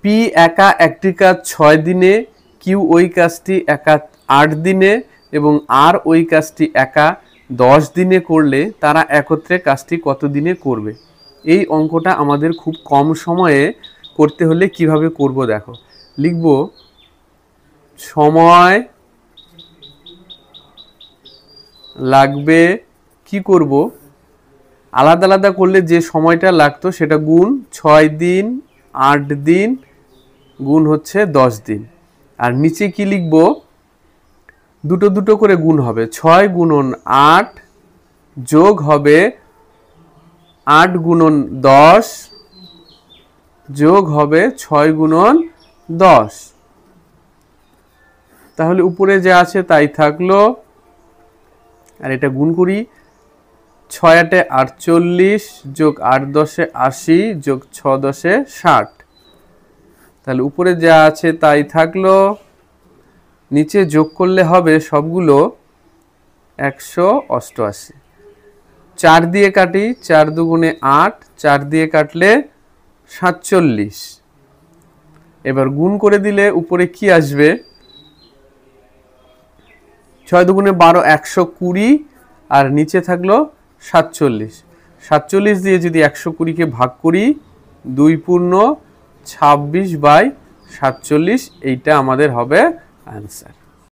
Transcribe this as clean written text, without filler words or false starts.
P একা একটি কাজ 6 দিনে, কিউ ওই কাজটি একা 8 দিনে এবং আর ওই কাজটি একা 10 দিনে করলে তারা একত্রে কাজটি কত দিনে করবে। এই অঙ্কটা আমাদের খুব কম সময়ে করতে হলে কিভাবে করব দেখো। লিখব সময় লাগবে, কি করব, আলাদা আলাদা করলে যে সময়টা লাগতো সেটা গুণ 6 দিন 8 দিন গুণ হচ্ছে 10 দিন। আর নিচে কি লিখব, দুটো দুটো করে গুণ হবে, 6 গুণন 8 যোগ হবে 8 গুণন 10 যোগ হবে 6 গুণন 10। তাহলে উপরে যা আছে তাই থাকলো, আর এটা গুণ করি, 6 8 48 যোগ 8 10 80 যোগ 6 10 60। তাহলে উপরে যা আছে তাই থাকলো, নিচে যোগ করলে হবে সবগুলো 188। 4 দিয়ে কাটি, 4 দুগুণে 8, 4 দিয়ে কাটলে 47। এবার গুণ করে দিলে উপরে কি আসবে, 6 দুগুণে 12 120 আর নিচে থাকলো 47। 47 দিয়ে যদি 120কে ভাগ করি, 2 পূর্ণ 26/47, এইটা আমাদের হবে অ্যান্সার।